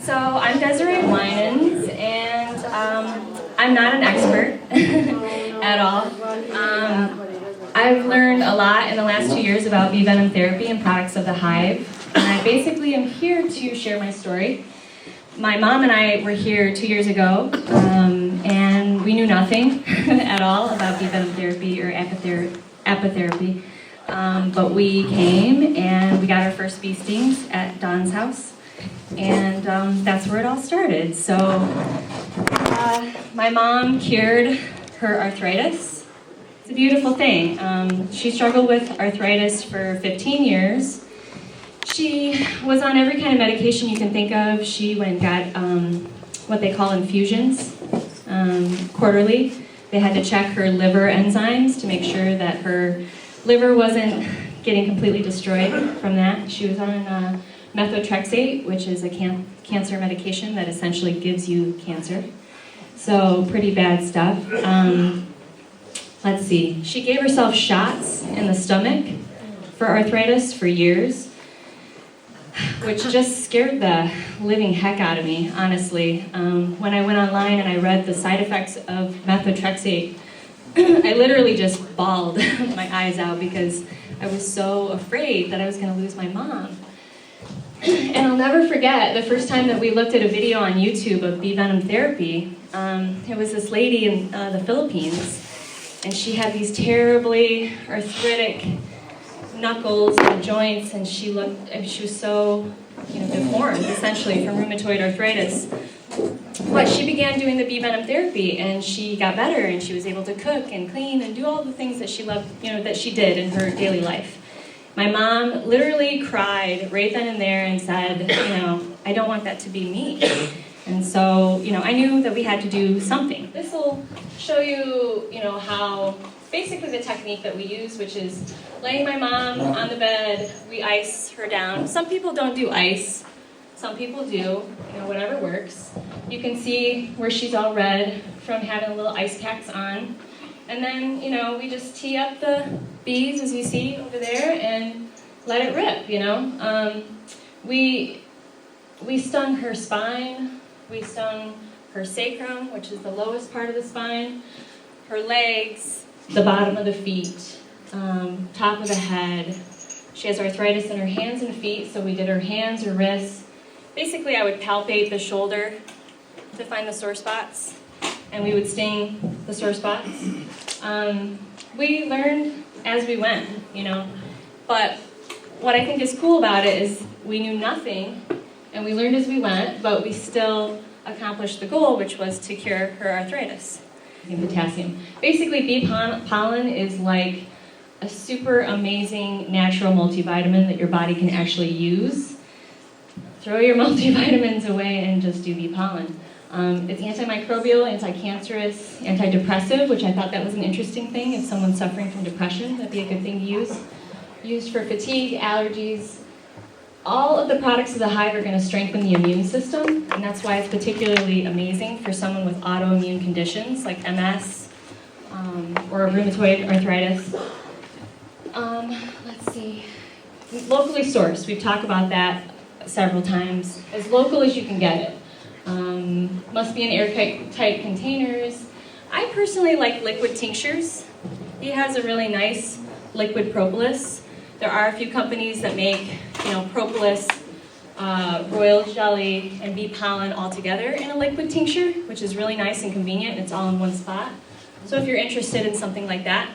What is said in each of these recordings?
So I'm Desiree Winans, and I'm not an expert at all. I've learned a lot in the last 2 years about Bee Venom therapy and products of the Hive, and I basically am here to share my story. My mom and I were here 2 years ago, and we knew nothing at all about Bee Venom therapy or Apitherapy, but we came and we got our first bee stings at Dawn's house. And that's where it all started. So my mom cured her arthritis. It's a beautiful thing. She struggled with arthritis for 15 years. She was on every kind of medication you can think of. She went and got what they call infusions quarterly. They had to check her liver enzymes to make sure that her liver wasn't getting completely destroyed from that. She was on methotrexate, which is a cancer medication that essentially gives you cancer. So pretty bad stuff. Let's see. She gave herself shots in the stomach for arthritis for years, which just scared the living heck out of me, honestly. When I went online and I read the side effects of methotrexate, I literally just bawled my eyes out because I was so afraid that I was going to lose my mom. And I'll never forget the first time that we looked at a video on YouTube of Bee Venom therapy. It was this lady in the Philippines, and she had these terribly arthritic knuckles and joints, and she was so, deformed, essentially, from rheumatoid arthritis. But she began doing the Bee Venom therapy, and she got better, and she was able to cook and clean and do all the things that she loved, that she did in her daily life. My mom literally cried right then and there and said, I don't want that to be me. And so, I knew that we had to do something. This will show you, how, basically the technique that we use, which is laying my mom on the bed, we ice her down. Some people don't do ice, some people do, whatever works. You can see where she's all red from having a little ice packs on. And then, we just tee up the bees, as you see over there, and let it rip, We stung her spine, we stung her sacrum, which is the lowest part of the spine, her legs, the bottom of the feet, top of the head. She has arthritis in her hands and feet, so we did her hands, her wrists. Basically, I would palpate the shoulder to find the sore spots, and we would sting the sore spots. We learned as we went, but what I think is cool about it is we knew nothing, and we learned as we went, but we still accomplished the goal, which was to cure her arthritis. Potassium. Basically, bee pollen is like a super amazing natural multivitamin that your body can actually use. Throw your multivitamins away and just do bee pollen. It's antimicrobial, anti-cancerous, antidepressive, which I thought that was an interesting thing. If someone's suffering from depression, that'd be a good thing to use. Used for fatigue, allergies. All of the products of the Hive are going to strengthen the immune system, and that's why it's particularly amazing for someone with autoimmune conditions like MS or rheumatoid arthritis. Let's see. Locally sourced. We've talked about that several times. As local as you can get it. Must be in airtight containers. I personally like liquid tinctures. He has a really nice liquid propolis. There are a few companies that make, propolis, royal jelly, and bee pollen all together in a liquid tincture, which is really nice and convenient, and it's all in one spot. So if you're interested in something like that,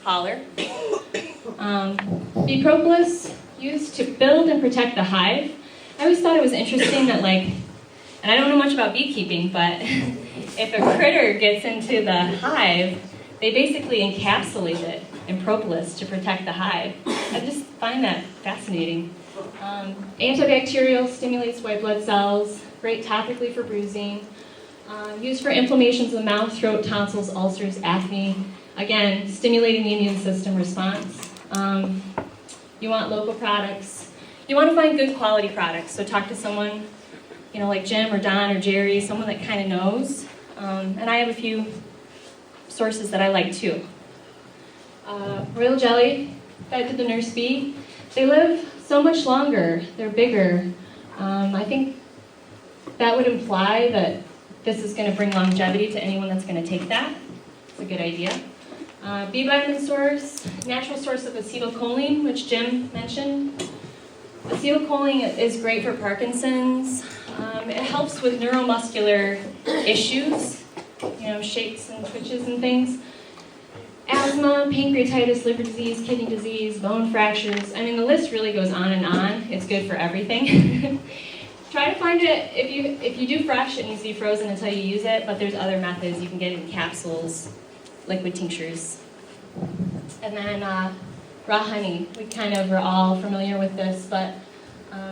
holler. Bee propolis, used to build and protect the hive. I always thought it was interesting that, and I don't know much about beekeeping, but if a critter gets into the hive, they basically encapsulate it in propolis to protect the hive. I just find that fascinating. Antibacterial, stimulates white blood cells, great topically for bruising, used for inflammations of the mouth, throat, tonsils, ulcers, acne. Again, stimulating the immune system response. You want local products. You want to find good quality products, so talk to someone like Jim or Don or Jerry, someone that kind of knows. And I have a few sources that I like too. Royal jelly, fed to the nurse bee. They live so much longer. They're bigger. I think that would imply that this is going to bring longevity to anyone that's going to take that. It's a good idea. Bee vitamin source, natural source of acetylcholine, which Jim mentioned. Acetylcholine is great for Parkinson's. It helps with neuromuscular issues, shakes and twitches and things. Asthma, pancreatitis, liver disease, kidney disease, bone fractures. I mean, the list really goes on and on. It's good for everything. Try to find it, if you do fresh, it needs to be frozen until you use it, but there's other methods. You can get it in capsules, liquid tinctures. And then raw honey. We kind of are all familiar with this, but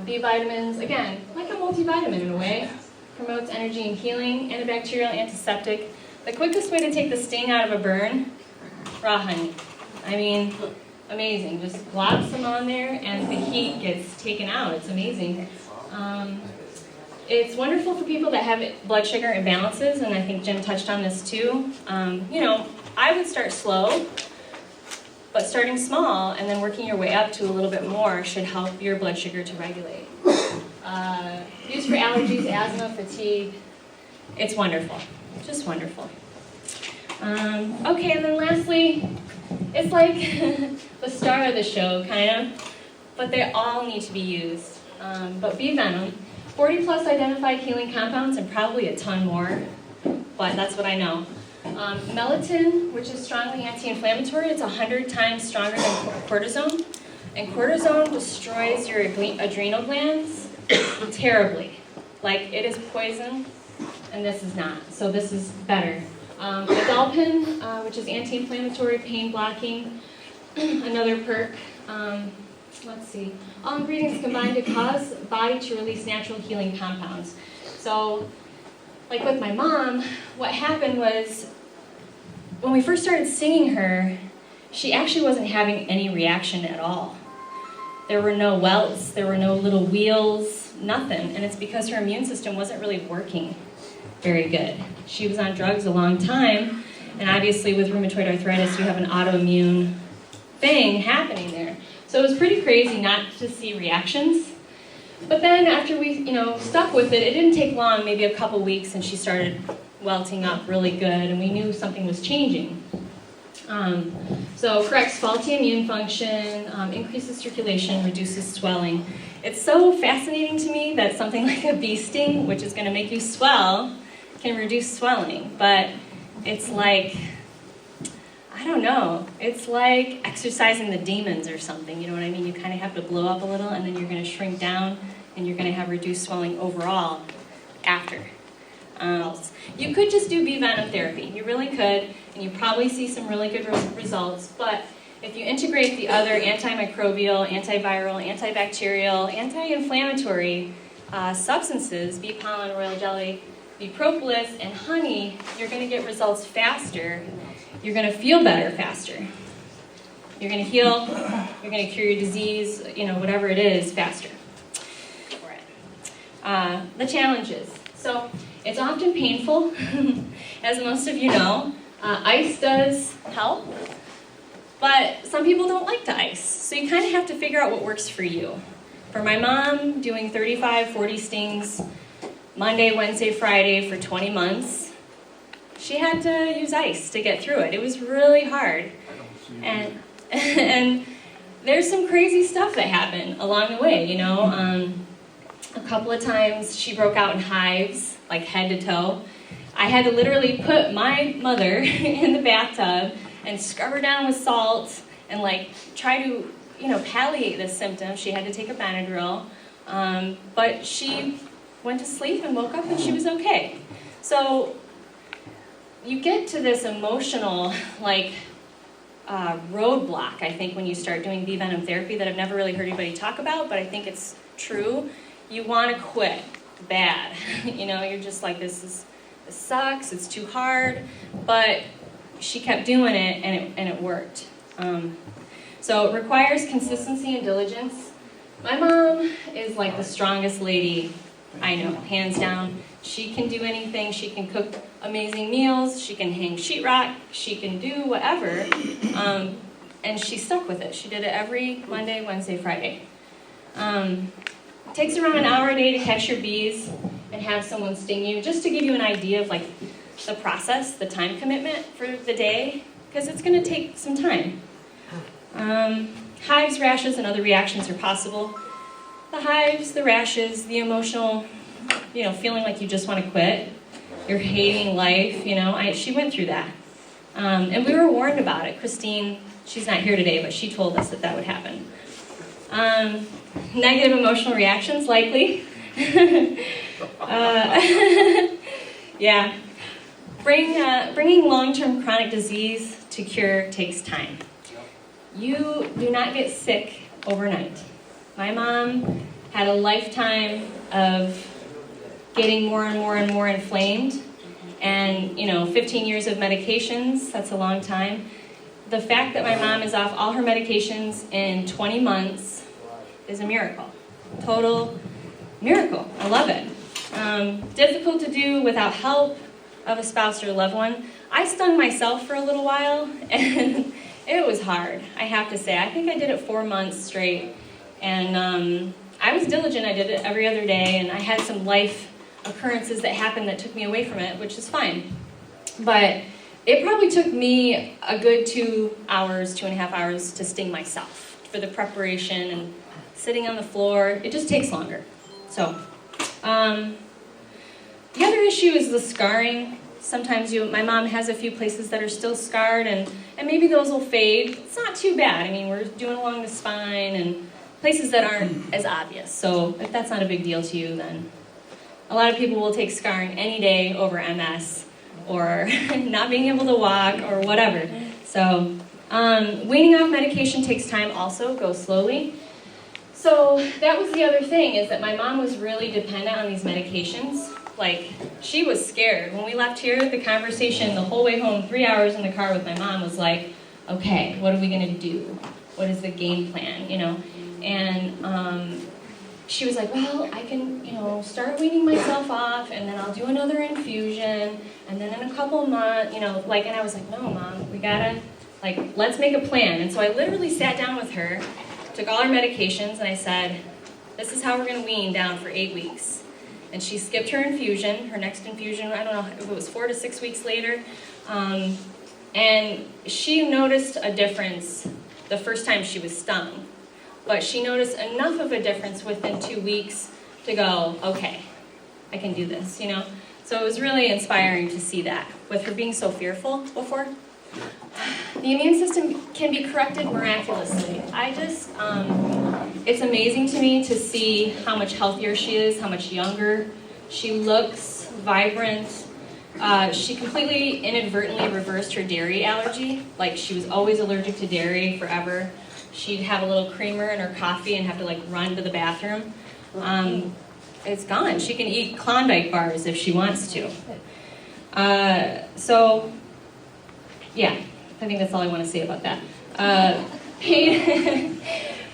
B vitamins, again, like a multivitamin in a way. Promotes energy and healing, antibacterial, antiseptic. The quickest way to take the sting out of a burn, raw honey. I mean, amazing. Just glop some on there and the heat gets taken out. It's amazing. It's wonderful for people that have blood sugar imbalances, and I think Jim touched on this too. I would start slow, but starting small and then working your way up to a little bit more should help your blood sugar to regulate. Used for allergies, asthma, fatigue. It's wonderful. Just wonderful. Okay, and then lastly, it's like the star of the show, kind of, but they all need to be used. But Bee Venom, 40 plus identified healing compounds and probably a ton more, but that's what I know. Melatonin, which is strongly anti-inflammatory, it's 100 times stronger than cortisone, and cortisone destroys your adrenal glands terribly. Like, it is poison, and this is not, so this is better. Adalpin, which is anti-inflammatory, pain blocking, another perk. Let's see. All ingredients combine to cause the body to release natural healing compounds. So, like with my mom, what happened was, when we first started stinging her, she actually wasn't having any reaction at all. There were no welts, there were no little wheals, nothing. And it's because her immune system wasn't really working very good. She was on drugs a long time, and obviously with rheumatoid arthritis, you have an autoimmune thing happening there. So it was pretty crazy not to see reactions. But then after we, stuck with it, it didn't take long, maybe a couple weeks, and she started welting up really good, and we knew something was changing. So corrects faulty immune function, increases circulation, reduces swelling. It's so fascinating to me that something like a bee sting, which is going to make you swell, can reduce swelling. But it's like, I don't know, it's like exercising the demons or something, you know what I mean? You kind of have to blow up a little, and then you're going to shrink down, and you're going to have reduced swelling overall after. You could just do Bee Venom therapy. You really could, and you probably see some really good results, but if you integrate the other antimicrobial, antiviral, antibacterial, anti-inflammatory substances, bee pollen, royal jelly, Bee Propolis, and honey, you're going to get results faster. You're going to feel better faster. You're going to heal, you're going to cure your disease, whatever it is, faster. The challenges. So it's often painful, as most of you know. Ice does help, but some people don't like the ice. So you kind of have to figure out what works for you. For my mom, doing 35, 40 stings, Monday, Wednesday, Friday for 20 months, she had to use ice to get through it. It was really hard. And there's some crazy stuff that happened along the way, A couple of times she broke out in hives, like head to toe. I had to literally put my mother in the bathtub and scrub her down with salt and try to, palliate this symptom. She had to take a Benadryl, but she went to sleep and woke up and she was okay. So you get to this emotional, roadblock, I think, when you start doing Bee Venom therapy that I've never really heard anybody talk about, but I think it's true. You want to quit bad. You're just like, this sucks, it's too hard, but she kept doing it, and it worked. So it requires consistency and diligence. My mom is like the strongest lady I know, hands down. She can do anything. She can cook amazing meals. She can hang sheetrock. She can do whatever. And she stuck with it. She did it every Monday, Wednesday, Friday. It takes around an hour a day to catch your bees. and have someone sting you, just to give you an idea of like the process, the time commitment for the day, because it's going to take some time. Hives, rashes, and other reactions are possible. The hives, the rashes, the emotional, feeling like you just want to quit, you're hating life, she went through that. And we were warned about it. Christine, she's not here today, but she told us that that would happen. Negative emotional reactions, likely. Yeah. Bringing long-term chronic disease to cure takes time. You do not get sick overnight. My mom had a lifetime of getting more and more and more inflamed, and 15 years of medications, that's a long time. The fact that my mom is off all her medications in 20 months is a miracle. Total miracle. I love it. Difficult to do without help of a spouse or a loved one. I stung myself for a little while, and it was hard, I have to say. I think I did it 4 months straight, and I was diligent. I did it every other day, and I had some life occurrences that happened that took me away from it, which is fine. But it probably took me a good 2.5 hours to sting myself for the preparation and sitting on the floor. It just takes longer. So, the other issue is the scarring. Sometimes my mom has a few places that are still scarred, and maybe those will fade. It's not too bad. I mean, we're doing along the spine and places that aren't as obvious. So if that's not a big deal to you, then a lot of people will take scarring any day over MS or not being able to walk or whatever. So weaning off medication takes time also. Go slowly. So that was the other thing, is that my mom was really dependent on these medications. Like, she was scared. When we left here, the conversation the whole way home, 3 hours in the car with my mom, was like, okay, what are we going to do? What is the game plan, And she was like, well, I can, start weaning myself off, and then I'll do another infusion, and then in a couple of months, and I was like, no, Mom, we gotta, let's make a plan. And so I literally sat down with her, took all her medications, and I said, this is how we're going to wean down for 8 weeks. And she skipped her infusion, her next infusion, I don't know if it was 4 to 6 weeks later. And she noticed a difference the first time she was stung. But she noticed enough of a difference within 2 weeks to go, okay, I can do this, So it was really inspiring to see that, with her being so fearful before. The immune system can be corrected miraculously. It's amazing to me to see how much healthier she is, how much younger she looks, vibrant. She completely inadvertently reversed her dairy allergy. She was always allergic to dairy forever. She'd have a little creamer in her coffee and have to run to the bathroom. It's gone. She can eat Klondike bars if she wants to. Yeah, I think that's all I want to say about that.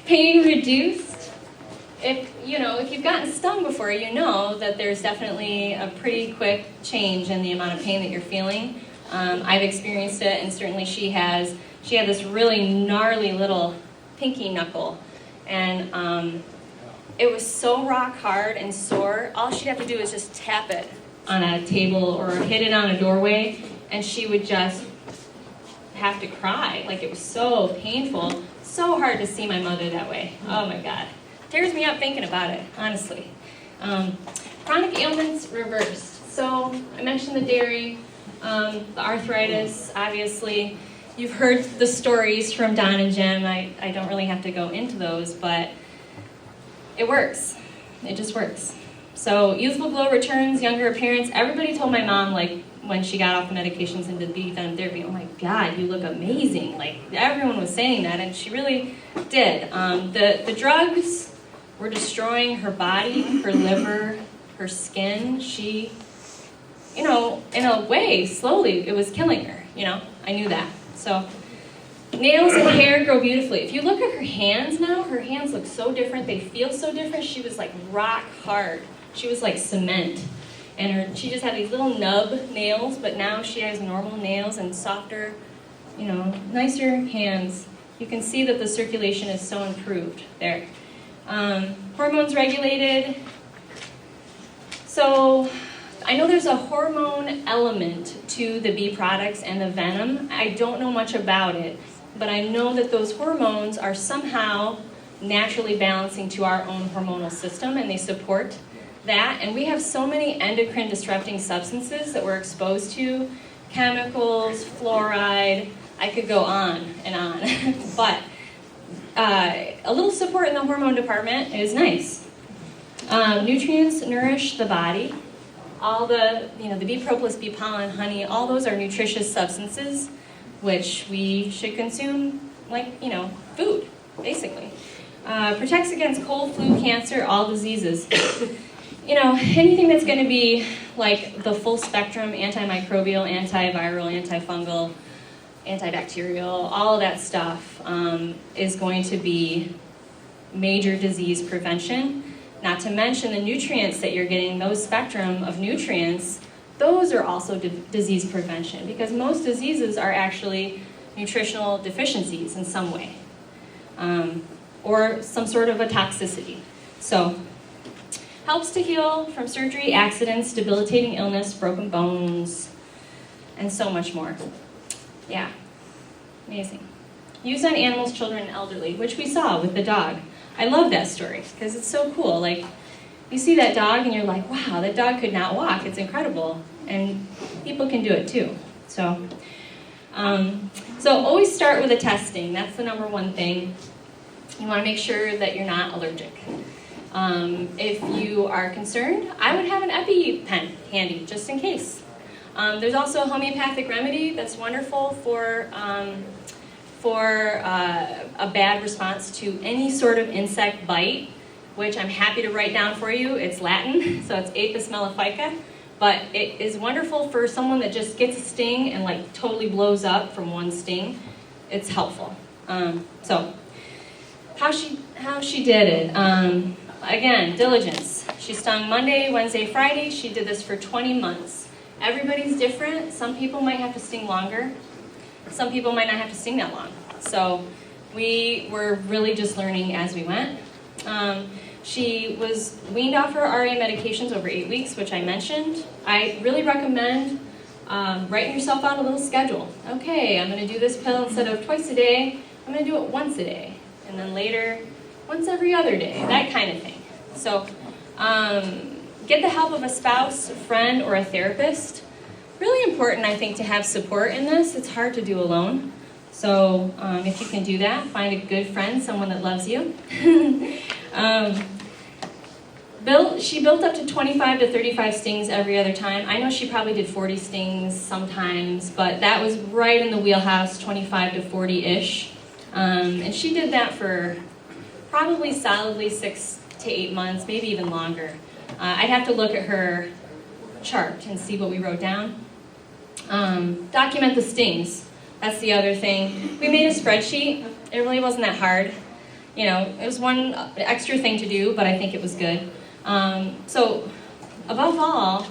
Pain reduced. If you've gotten stung before, you know that there's definitely a pretty quick change in the amount of pain that you're feeling. I've experienced it, and certainly she has. She had this really gnarly little pinky knuckle, and it was so rock hard and sore. All she'd have to do is just tap it on a table or hit it on a doorway, and she would just have to cry. It was so painful. So hard to see my mother that way. Oh my God. Tears me up thinking about it, honestly. Chronic ailments reversed. So I mentioned the dairy, the arthritis, obviously. You've heard the stories from Don and Jen. I don't really have to go into those, but it works. It just works. So youthful glow returns, younger appearance. Everybody told my mom, when she got off the medications and did Bee Venom therapy, oh my God, you look amazing. Everyone was saying that, and she really did. The drugs were destroying her body, her liver, her skin. She, in a way, slowly, it was killing her, I knew that. So nails and hair grow beautifully. If you look at her hands now, her hands look so different. They feel so different. She was rock hard. She was like cement. And she just had these little nub nails, but now she has normal nails and softer, nicer hands. You can see that the circulation is so improved there. Hormones regulated. So I know there's a hormone element to the bee products and the venom. I don't know much about it, but I know that those hormones are somehow naturally balancing to our own hormonal system, and they support that. And we have so many endocrine disrupting substances that we're exposed to, chemicals, fluoride, I could go on and on. But a little support in the hormone department is nice. Nutrients nourish the body. All the Bee Propolis, bee pollen, honey, all those are nutritious substances which we should consume like, food, basically. Protects against cold, flu, cancer, all diseases. Anything that's going to be like the full spectrum, antimicrobial, antiviral, antifungal, antibacterial, all of that stuff is going to be major disease prevention. Not to mention the nutrients that you're getting, those spectrum of nutrients, those are also disease prevention, because most diseases are actually nutritional deficiencies in some way, or some sort of a toxicity. So, helps to heal from surgery, accidents, debilitating illness, broken bones, and so much more. Yeah, amazing. Used on animals, children, and elderly, which we saw with the dog. I love that story because it's so cool. Like, you see that dog and you're like, wow, that dog could not walk. It's incredible. And people can do it too. So always start with a testing. That's the number one thing. You want to make sure that you're not allergic. If you are concerned, I would have an EpiPen handy just in case. There's also a homeopathic remedy that's wonderful for a bad response to any sort of insect bite, which I'm happy to write down for you. It's Latin, so it's Apis mellifica, but it is wonderful for someone that just gets a sting and like totally blows up from one sting. It's helpful. So how she did it. Again, diligence. She stung Monday, Wednesday, Friday. She did this for 20 months. Everybody's different. Some people might have to sting longer. Some people might not have to sting that long. So we were really just learning as we went. She was weaned off her RA medications over 8 weeks, which I mentioned. I really recommend writing yourself out a little schedule. Okay, I'm going to do this pill instead of twice a day. I'm going to do it once a day. And then later, once every other day, that kind of thing. So get the help of a spouse, a friend, or a therapist. Really important, I think, to have support in this. It's hard to do alone. So if you can do that, find a good friend, someone that loves you. She built up to 25 to 35 stings every other time. I know she probably did 40 stings sometimes, but that was right in the wheelhouse, 25 to 40-ish. And she did that for probably solidly 6 to 8 months, maybe even longer. I'd have to look at her chart and see what we wrote down. Document the stings. That's the other thing. We made a spreadsheet. It really wasn't that hard. It was one extra thing to do, but I think it was good. So, above all,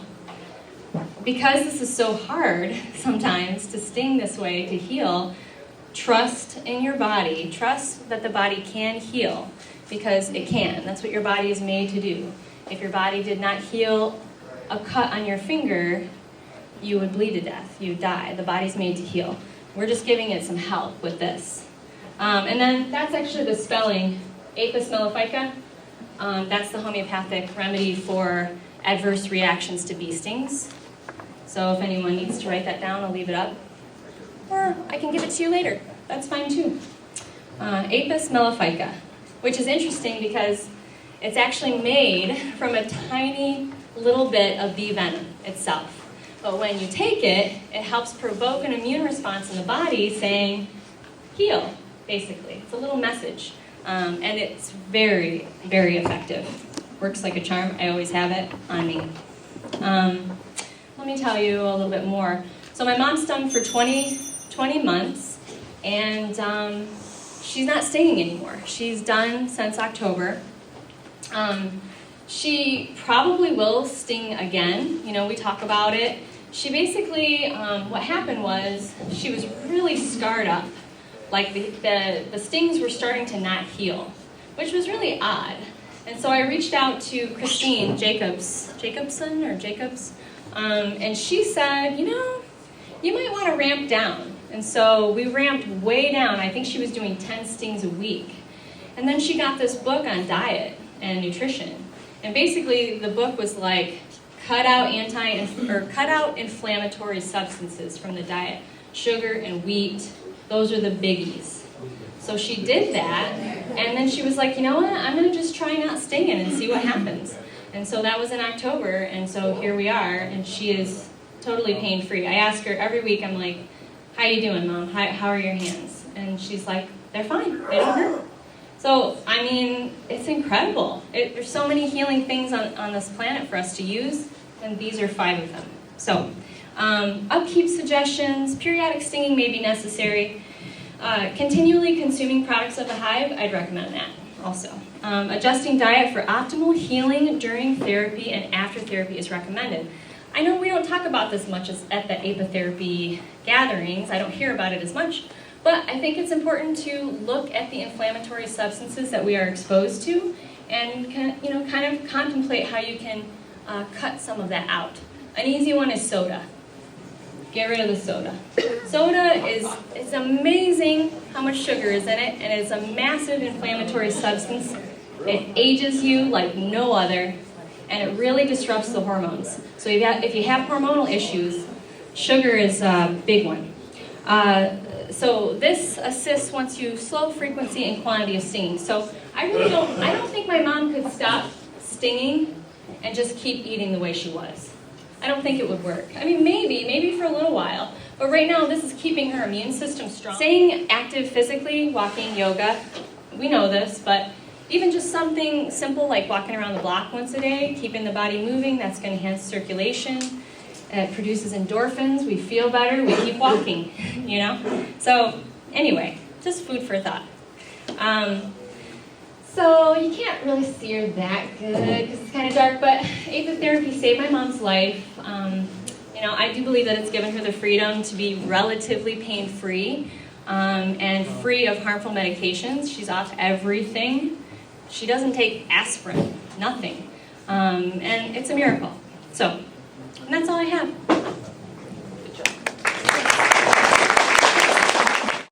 because this is so hard sometimes to sting this way, to heal, trust in your body. Trust that the body can heal, because it can. That's what your body is made to do. If your body did not heal a cut on your finger, you would bleed to death. You would die. The body's made to heal. We're just giving it some help with this. And then that's actually the spelling, Apis mellifica. That's the homeopathic remedy for adverse reactions to bee stings. So if anyone needs to write that down, I'll leave it up. Or I can give it to you later. That's fine too. Apis mellifica, which is interesting because it's actually made from a tiny little bit of bee venom itself. But when you take it, it helps provoke an immune response in the body saying, heal, basically. It's a little message. And it's very, very effective. Works like a charm. I always have it on me. Let me tell you a little bit more. So my mom stung for 20 months, and she's not stinging anymore. She's done since October. She probably will sting again. We talk about it. She basically, what happened was, she was really scarred up. Like the stings were starting to not heal, which was really odd. And so I reached out to Christine Jacobs, and she said, you know, you might want to ramp down. And so we ramped way down. I think she was doing 10 stings a week. And then she got this book on diet and nutrition. And basically the book was like, cut out inflammatory substances from the diet. Sugar and wheat, those are the biggies. So she did that, and then she was like, you know what, I'm going to just try not stinging and see what happens. And so that was in October, and so here we are, and she is totally pain-free. I ask her every week, I'm like, how you doing, Mom? How are your hands? And she's like, they're fine, they don't hurt. So, I mean, it's incredible. There's so many healing things on this planet for us to use, and these are 5 of them. So, upkeep suggestions, periodic stinging may be necessary. Continually consuming products of the Hive, I'd recommend that also. Adjusting diet for optimal healing during therapy and after therapy is recommended. I know we don't talk about this much at the Apitherapy gatherings. I don't hear about it as much, but I think it's important to look at the inflammatory substances that we are exposed to and kind of contemplate how you can cut some of that out. An easy one is soda. Get rid of the soda. Soda it's amazing how much sugar is in it, and it's a massive inflammatory substance. It ages you like no other, and it really disrupts the hormones. So if you have hormonal issues, sugar is a big one. So this assists once you slow frequency and quantity of stinging. So I don't think my mom could stop stinging and just keep eating the way she was. I don't think it would work. I mean, maybe for a little while, but right now this is keeping her immune system strong. Staying active physically, walking, yoga, we know this, but even just something simple like walking around the block once a day, keeping the body moving, that's going to enhance circulation. It produces endorphins, we feel better, we keep walking, you know? So anyway, just food for thought. So you can't really see her that good because it's kind of dark, but Apitherapy saved my mom's life. I do believe that it's given her the freedom to be relatively pain-free and free of harmful medications. She's off everything. She doesn't take aspirin, nothing. And it's a miracle. So, and that's all I have.